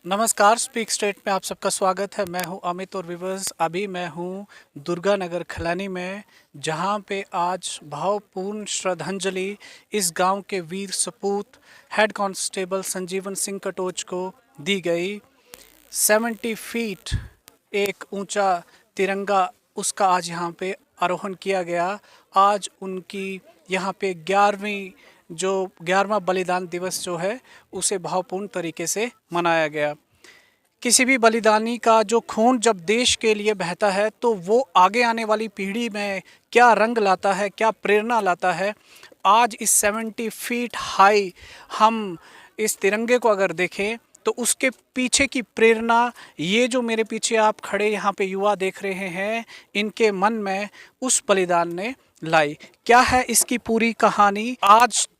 नमस्कार, speak state में आप सबका स्वागत है। मैं हूं अमित और विवर्स। अभी मैं हूं दुर्गा नगर खलानी में, जहां पे आज भावपूर्ण श्रद्धांजलि इस गांव के वीर सपूत हेड कांस्टेबल संजीवन सिंह कटोच को दी गई। 70 फीट एक ऊंचा तिरंगा उसका आज यहाँ पे आरोहण किया गया। आज उनकी यहाँ पे 11वां बलिदान दिवस जो है उसे भावपूर्ण तरीके से मनाया गया। किसी भी बलिदानी का जो खून जब देश के लिए बहता है तो वो आगे आने वाली पीढ़ी में क्या रंग लाता है, क्या प्रेरणा लाता है। आज इस 70 फीट हाई हम इस तिरंगे को अगर देखें तो उसके पीछे की प्रेरणा, ये जो मेरे पीछे आप खड़े यहाँ पे युवा देख रहे हैं, इनके मन में उस बलिदान ने लाई। क्या है इसकी पूरी कहानी?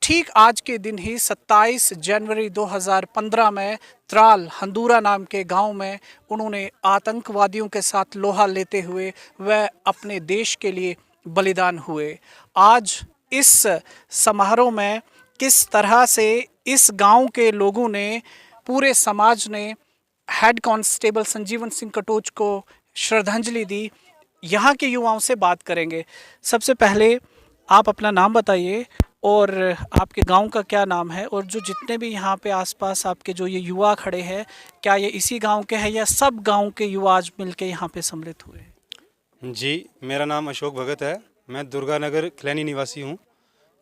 ठीक आज के दिन ही 27 जनवरी 2015 में त्राल हंदूरा नाम के गांव में उन्होंने आतंकवादियों के साथ लोहा लेते हुए वह अपने देश के लिए बलिदान हुए। आज इस समारोह में किस तरह से इस गांव के लोगों ने, पूरे समाज ने हेड कांस्टेबल संजीवन सिंह कटोच को श्रद्धांजलि दी, यहाँ के युवाओं से बात करेंगे। सबसे पहले आप अपना नाम बताइए और आपके गांव का क्या नाम है, और जो जितने भी यहाँ पे आसपास आपके जो ये युवा खड़े हैं, क्या ये इसी गांव के हैं या सब गांव के युवा आज मिलके यहाँ पे सम्मिलित हुए हैं? जी, मेरा नाम अशोक भगत है। मैं दुर्गा नगर खलैनी निवासी हूँ।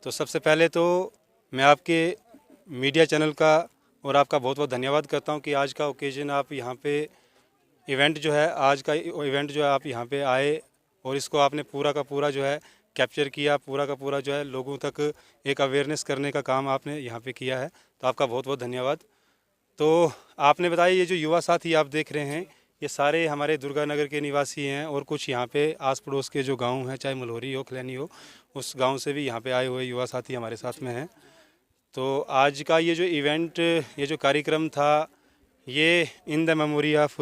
तो सबसे पहले तो मैं आपके मीडिया चैनल का और आपका बहुत बहुत धन्यवाद करता हूँ कि आज का ओकेजन आप यहाँ पे इवेंट जो है, आज का इवेंट जो है आप यहाँ पे आए और इसको आपने पूरा का पूरा जो है कैप्चर किया, पूरा का पूरा जो है लोगों तक एक अवेयरनेस करने का काम आपने यहाँ पे किया है। तो आपका बहुत बहुत धन्यवाद। तो आपने बताया ये जो युवा साथी आप देख रहे हैं, ये सारे हमारे दुर्गा नगर के निवासी हैं और कुछ यहाँ पे आस पड़ोस के जो गांव हैं, चाहे मल्होरी हो, खलैनी हो, उस गांव से भी यहाँ पे आए हुए युवा साथी हमारे साथ में हैं। तो आज का ये जो इवेंट, ये जो कार्यक्रम था, ये इन द मेमोरी ऑफ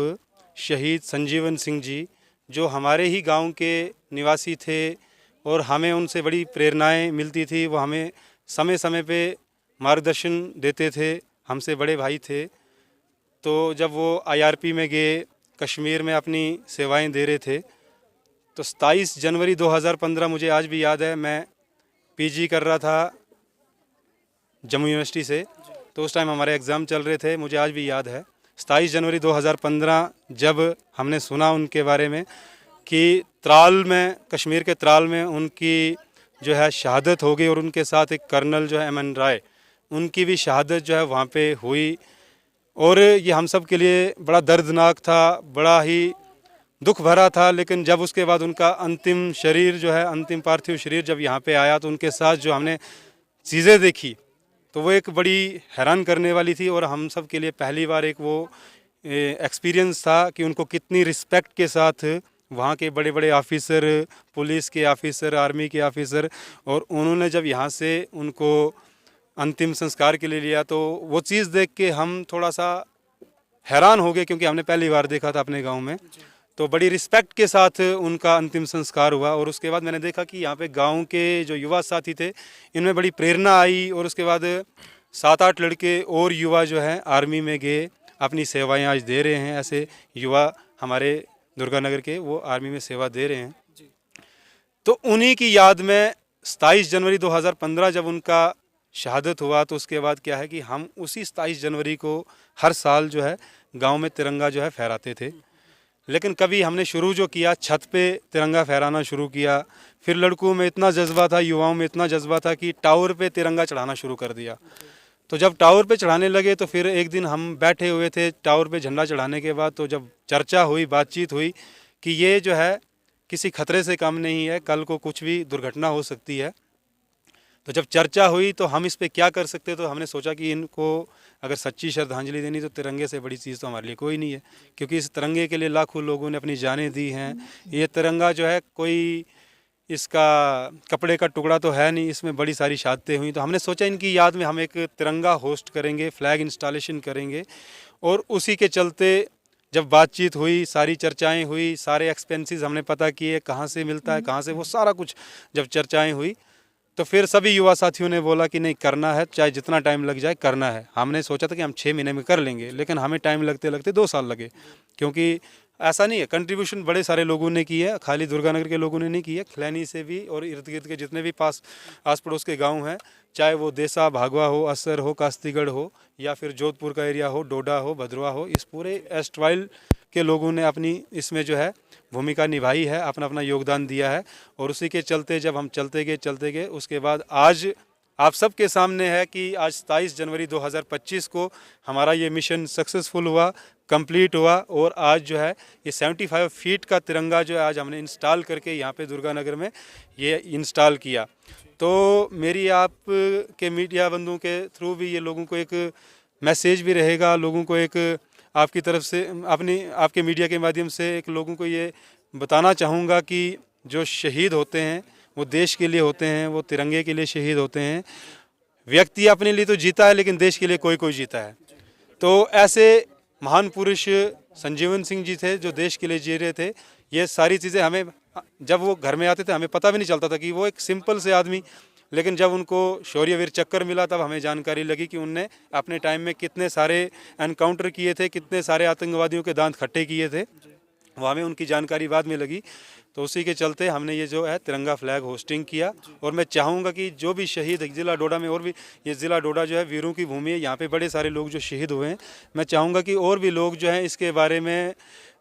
शहीद संजीवन सिंह जी, जो हमारे ही गांव के निवासी थे और हमें उनसे बड़ी प्रेरणाएं मिलती थी। वो हमें समय समय पे मार्गदर्शन देते थे, हमसे बड़े भाई थे। तो जब वो IRP में गए, कश्मीर में अपनी सेवाएं दे रहे थे, तो 27 जनवरी 2015 मुझे आज भी याद है। मैं PG कर रहा था जम्मू यूनिवर्सिटी से, तो उस टाइम हमारे एग्ज़ाम चल रहे थे। मुझे आज भी याद है 27 जनवरी 2015 जब हमने सुना उनके बारे में कि त्राल में, कश्मीर के त्राल में उनकी जो है शहादत हो गई और उनके साथ एक कर्नल जो है MN राय, उनकी भी शहादत जो है वहाँ पे हुई। और ये हम सब के लिए बड़ा दर्दनाक था, बड़ा ही दुख भरा था। लेकिन जब उसके बाद उनका अंतिम शरीर जो है, अंतिम पार्थिव शरीर जब यहाँ पे आया, तो उनके साथ जो हमने चीज़ें देखी, तो वो एक बड़ी हैरान करने वाली थी। और हम सब के लिए पहली बार एक वो एक्सपीरियंस था कि उनको कितनी रिस्पेक्ट के साथ वहाँ के बड़े बड़े ऑफिसर, पुलिस के ऑफिसर, आर्मी के ऑफिसर, और उन्होंने जब यहाँ से उनको अंतिम संस्कार के लिए लिया, तो वो चीज़ देख के हम थोड़ा सा हैरान हो गए, क्योंकि हमने पहली बार देखा था अपने गांव में। तो बड़ी रिस्पेक्ट के साथ उनका अंतिम संस्कार हुआ। और उसके बाद मैंने देखा कि यहाँ पे गांव के जो युवा साथी थे, इनमें बड़ी प्रेरणा आई। और उसके बाद 7-8 लड़के और युवा जो हैं आर्मी में गए, अपनी सेवाएं आज दे रहे हैं। ऐसे युवा हमारे दुर्गा नगर के वो आर्मी में सेवा दे रहे हैं। तो उन्हीं की याद में 27 जनवरी 2015 जब उनका शहादत हुआ, तो उसके बाद क्या है कि हम उसी 27 जनवरी को हर साल जो है गांव में तिरंगा जो है फहराते थे। लेकिन कभी हमने शुरू जो किया, छत पे तिरंगा फहराना शुरू किया। फिर लड़कों में इतना जज्बा था, युवाओं में इतना जज्बा था कि टावर पे तिरंगा चढ़ाना शुरू कर दिया। तो जब टावर पे चढ़ाने लगे, तो फिर एक दिन हम बैठे हुए थे टावर पे झंडा चढ़ाने के बाद, तो जब चर्चा हुई, बातचीत हुई कि ये जो है किसी खतरे से कम नहीं है, कल को कुछ भी दुर्घटना हो सकती है। तो जब चर्चा हुई तो हम इस पे क्या कर सकते हैं, तो हमने सोचा कि इनको अगर सच्ची श्रद्धांजलि देनी, तो तिरंगे से बड़ी चीज़ तो हमारे लिए कोई नहीं है, क्योंकि इस तिरंगे के लिए लाखों लोगों ने अपनी जानें दी हैं। ये तिरंगा जो है कोई इसका कपड़े का टुकड़ा तो है नहीं, इसमें बड़ी सारी शहादतें हुई। तो हमने सोचा इनकी याद में हम एक तिरंगा होस्ट करेंगे, फ्लैग इंस्टॉलेशन करेंगे। और उसी के चलते जब बातचीत हुई, सारी चर्चाएं हुई, सारे एक्सपेंसेस हमने पता किए, कहाँ से मिलता है, कहाँ से, वो सारा कुछ जब चर्चाएं हुई, तो फिर सभी युवा साथियों ने बोला कि नहीं, करना है, चाहे जितना टाइम लग जाए करना है। हमने सोचा था कि हम 6 महीने में कर लेंगे, लेकिन हमें टाइम लगते लगते 2 साल लगे, क्योंकि ऐसा नहीं है, कंट्रीब्यूशन बड़े सारे लोगों ने की है, खाली दुर्गानगर के लोगों ने नहीं की है, खलैनी से भी और इर्द गिर्द के जितने भी आस पड़ोस के गांव हैं, चाहे वो देसा, भागवा हो, असर हो, कास्तीगढ़ हो, या फिर जोधपुर का एरिया हो, डोडा हो, भद्रवा हो, इस पूरे एस्टवाइल के लोगों ने अपनी इसमें जो है भूमिका निभाई है, अपना अपना योगदान दिया है। और उसी के चलते जब हम चलते गए उसके बाद आज आप सबके सामने है कि आज 27 जनवरी 2025 को हमारा ये मिशन सक्सेसफुल हुआ, कंप्लीट हुआ, और आज जो है ये 75 फीट का तिरंगा जो है आज हमने इंस्टॉल करके यहाँ पे दुर्गानगर में ये इंस्टॉल किया। तो मेरी आप के मीडिया बंधुओं के थ्रू भी ये लोगों को एक मैसेज भी रहेगा, लोगों को एक आपकी तरफ से आपके मीडिया के माध्यम से एक लोगों को ये बताना चाहूँगा कि जो शहीद होते हैं वो देश के लिए होते हैं, वो तिरंगे के लिए शहीद होते हैं। व्यक्ति अपने लिए तो जीता है, लेकिन देश के लिए कोई कोई जीता है। तो ऐसे महान पुरुष संजीवन सिंह जी थे जो देश के लिए जी रहे थे। ये सारी चीज़ें हमें जब वो घर में आते थे हमें पता भी नहीं चलता था कि वो एक सिंपल से आदमी, लेकिन जब उनको शौर्यवीर चक्कर मिला तब हमें जानकारी लगी कि उनने अपने टाइम में कितने सारे एनकाउंटर किए थे, कितने सारे आतंकवादियों के दांत खट्टे किए थे, वो हमें उनकी जानकारी बाद में लगी। तो उसी के चलते हमने ये जो है तिरंगा फ्लैग होस्टिंग किया। और मैं चाहूँगा कि जो भी शहीद ज़िला डोडा में, और भी ये ज़िला डोडा जो है वीरों की भूमि है, यहाँ पे बड़े सारे लोग जो शहीद हुए हैं, मैं चाहूँगा कि और भी लोग जो हैं इसके बारे में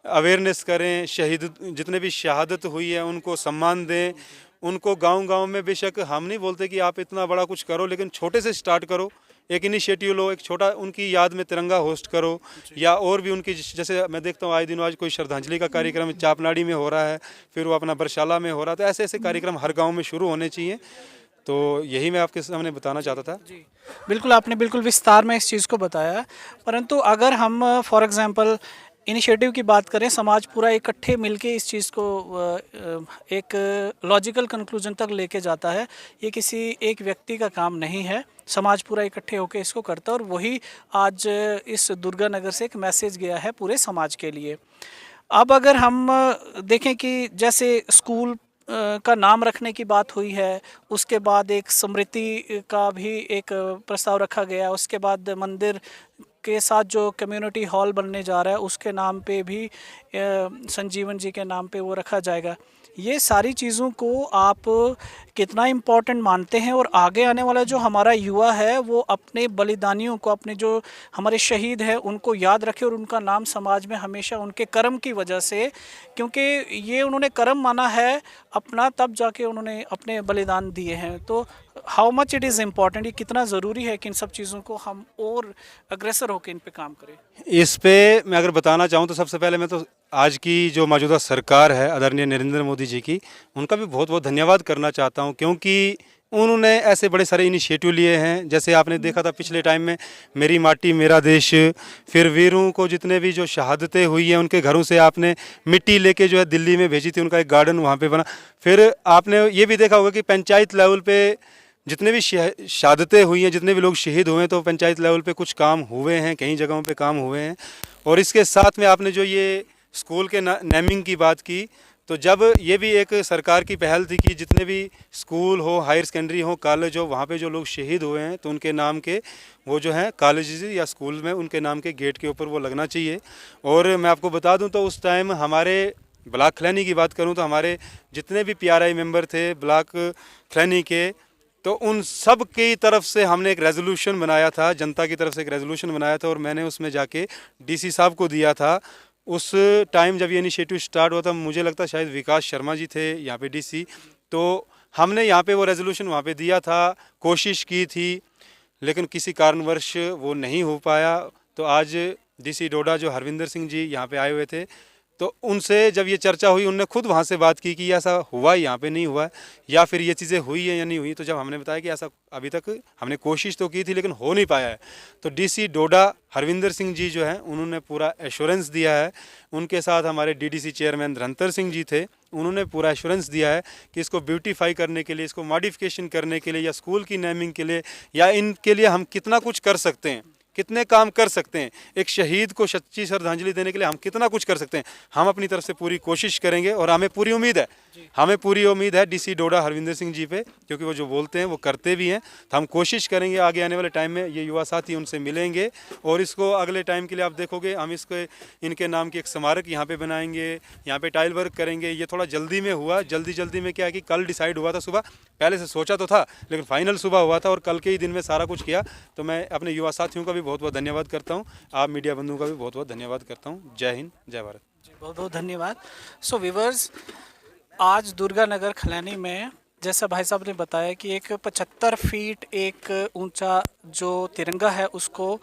अवेयरनेस करें, शहीद जितने भी शहादत हुई है उनको सम्मान दें, उनको गांव-गांव में, बेशक हम नहीं बोलते कि आप इतना बड़ा कुछ करो, लेकिन छोटे से स्टार्ट करो, एक इनिशिएटिव लो, एक छोटा उनकी याद में तिरंगा होस्ट करो, या और भी उनकी, जैसे मैं देखता हूँ आए दिन आज कोई श्रद्धांजलि का कार्यक्रम चापनाड़ी में हो रहा है, फिर वो अपना बरशाला में हो रहा है, तो ऐसे ऐसे कार्यक्रम हर गाँव में शुरू होने चाहिए। तो यही मैं आपके सामने बताना चाहता था। जी, बिल्कुल, आपने बिल्कुल विस्तार में इस चीज़ को बताया। परंतु अगर हम फॉर एग्जांपल इनिशिएटिव की बात करें, समाज पूरा इकट्ठे मिलके इस चीज़ को एक लॉजिकल कंक्लूजन तक लेके जाता है। ये किसी एक व्यक्ति का काम नहीं है, समाज पूरा इकट्ठे होकर इसको करता है, और वही आज इस दुर्गानगर से एक मैसेज गया है पूरे समाज के लिए। अब अगर हम देखें कि जैसे स्कूल का नाम रखने की बात हुई है, उसके बाद एक स्मृति का भी एक प्रस्ताव रखा गया, उसके बाद मंदिर के साथ जो कम्युनिटी हॉल बनने जा रहा है उसके नाम पे भी संजीवन जी के नाम पे वो रखा जाएगा। ये सारी चीज़ों को आप कितना इम्पोर्टेंट मानते हैं, और आगे आने वाला जो हमारा युवा है वो अपने बलिदानियों को, अपने जो हमारे शहीद हैं उनको याद रखे, और उनका नाम समाज में हमेशा उनके कर्म की वजह से, क्योंकि ये उन्होंने कर्म माना है अपना, तब जाके उन्होंने अपने बलिदान दिए हैं। तो how much it is important, ये कितना ज़रूरी है कि इन सब चीज़ों को हम और अग्रसर होकर इन पे काम करें। इस पे मैं अगर बताना चाहूँ तो सबसे पहले मैं तो आज की जो मौजूदा सरकार है आदरणीय नरेंद्र मोदी जी की, उनका भी बहुत बहुत धन्यवाद करना चाहता हूँ, क्योंकि उन्होंने ऐसे बड़े सारे इनिशिएटिव लिए हैं। जैसे आपने देखा था पिछले टाइम में मेरी माटी मेरा देश, फिर वीरों को जितने भी जो शहादतें हुई हैं उनके घरों से आपने मिट्टी लेके जो है दिल्ली में भेजी थी, उनका एक गार्डन वहाँ पे बना। फिर आपने ये भी देखा होगा कि पंचायत लेवल पे जितने भी शहादतें हुई हैं, जितने भी लोग शहीद हुए हैं, तो पंचायत लेवल पे कुछ काम हुए हैं, कई जगहों पे काम हुए हैं। और इसके साथ में आपने जो ये स्कूल के नेमिंग की बात की, तो जब ये भी एक सरकार की पहल थी कि जितने भी स्कूल हो, हायर सेकेंडरी हो, कॉलेज हो, वहाँ पे जो लोग शहीद हुए हैं तो उनके नाम के वो जो हैं कॉलेज या स्कूल में उनके नाम के गेट के ऊपर वो लगना चाहिए। और मैं आपको बता दूँ तो उस टाइम हमारे ब्लॉक खलैनी की बात करूँ तो हमारे जितने भी PRI मेंबर थे ब्लॉक खलैनी के, तो उन सब की तरफ से हमने एक रेजोल्यूशन बनाया था, जनता की तरफ से एक रेजोल्यूशन बनाया था, और मैंने उसमें जाके DC साहब को दिया था। उस टाइम जब ये इनिशिएटिव स्टार्ट हुआ था, मुझे लगता शायद विकास शर्मा जी थे यहाँ पे DC, तो हमने यहाँ पे वो रेजोल्यूशन वहाँ पे दिया था, कोशिश की थी, लेकिन किसी कारणवश वो नहीं हो पाया। तो आज DC डोडा जो हरविंदर सिंह जी यहाँ पे आए हुए थे, तो उनसे जब ये चर्चा हुई, उनने खुद वहाँ से बात की कि ऐसा हुआ यहाँ पे नहीं हुआ, या फिर ये चीज़ें हुई है या नहीं हुई। तो जब हमने बताया कि ऐसा अभी तक हमने कोशिश तो की थी लेकिन हो नहीं पाया है, तो DC डोडा हरविंदर सिंह जी जो हैं उन्होंने पूरा एश्योरेंस दिया है। उनके साथ हमारे DDC चेयरमैन धरंतर सिंह जी थे, उन्होंने पूरा एश्योरेंस दिया है कि इसको ब्यूटीफाई करने के लिए, इसको मॉडिफिकेशन करने के लिए, या स्कूल की नेमिंग के लिए, या इनके लिए हम कितना कुछ कर सकते हैं, कितने काम कर सकते हैं, एक शहीद को सच्ची श्रद्धांजलि देने के लिए हम कितना कुछ कर सकते हैं। हम अपनी तरफ से पूरी कोशिश करेंगे और हमें पूरी उम्मीद है डीसी डोडा हरविंदर सिंह जी पे, क्योंकि वो जो बोलते हैं वो करते भी हैं। तो हम कोशिश करेंगे आगे आने वाले टाइम में, ये युवा साथी उनसे मिलेंगे और इसको अगले टाइम के लिए आप देखोगे हम इसको इनके नाम की एक स्मारक यहाँ पे बनाएंगे, यहाँ पे टाइल वर्क करेंगे। ये थोड़ा जल्दी में हुआ, जल्दी में क्या है कि कल डिसाइड हुआ था सुबह, पहले से सोचा तो था लेकिन फाइनल सुबह हुआ था और कल के ही दिन में सारा कुछ किया। तो मैं अपने युवा साथियों का भी बहुत बहुत धन्यवाद करता हूँ, आप मीडिया बंधुओं का भी बहुत बहुत धन्यवाद करता हूँ। जय हिंद, जय भारत। जी बहुत बहुत धन्यवाद। सो व्यूअर्स, आज दुर्गानगर खलैनी में जैसा भाई साहब ने बताया कि एक 75 फीट एक ऊंचा जो तिरंगा है उसको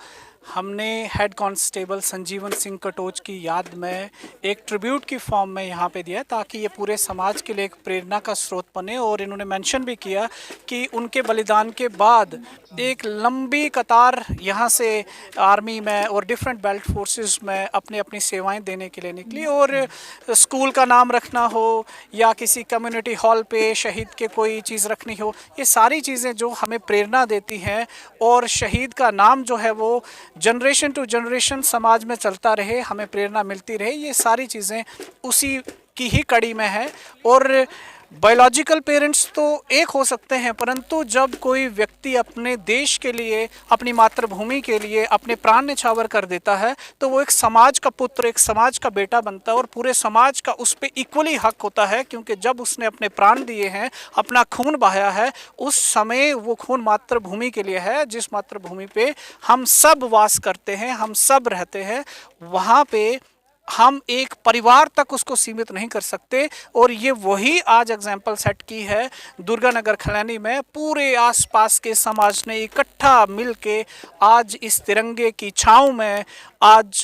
हमने हेड कांस्टेबल संजीवन सिंह कटोच की याद में एक ट्रिब्यूट की फॉर्म में यहाँ पे दिया ताकि ये पूरे समाज के लिए एक प्रेरणा का स्रोत बने। और इन्होंने मेंशन भी किया कि उनके बलिदान के बाद एक लंबी कतार यहाँ से आर्मी में और डिफरेंट बेल्ट फोर्सेस में अपनी अपनी सेवाएं देने के लिए निकली। और स्कूल का नाम रखना हो या किसी कम्युनिटी हॉल पे शहीद के कोई चीज़ रखनी हो, ये सारी चीज़ें जो हमें प्रेरणा देती हैं और शहीद का नाम जो है वो जनरेशन टू जनरेशन समाज में चलता रहे, हमें प्रेरणा मिलती रहे, ये सारी चीज़ें उसी की ही कड़ी में है। और बायोलॉजिकल पेरेंट्स तो एक हो सकते हैं, परंतु जब कोई व्यक्ति अपने देश के लिए, अपनी मातृभूमि के लिए अपने प्राण न्यौछावर कर देता है तो वो एक समाज का पुत्र, एक समाज का बेटा बनता है और पूरे समाज का उस पर इक्वली हक होता है, क्योंकि जब उसने अपने प्राण दिए हैं, अपना खून बहाया है, उस समय वो खून मातृभूमि के लिए है, जिस मातृभूमि पे हम सब वास करते हैं, हम सब रहते हैं। वहाँ पे हम एक परिवार तक उसको सीमित नहीं कर सकते। और ये वही आज एग्जाम्पल सेट की है दुर्गानगर खलैनी में। पूरे आसपास के समाज ने इकट्ठा मिलके आज इस तिरंगे की छाँव में आज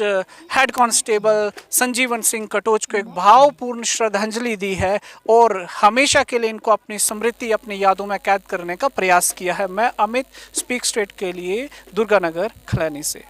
हेड कांस्टेबल संजीवन सिंह कटोच को एक भावपूर्ण श्रद्धांजलि दी है और हमेशा के लिए इनको अपनी स्मृति, अपनी यादों में कैद करने का प्रयास किया है। मैं अमित, स्पीक स्ट्रेट के लिए दुर्गानगर खलैनी से।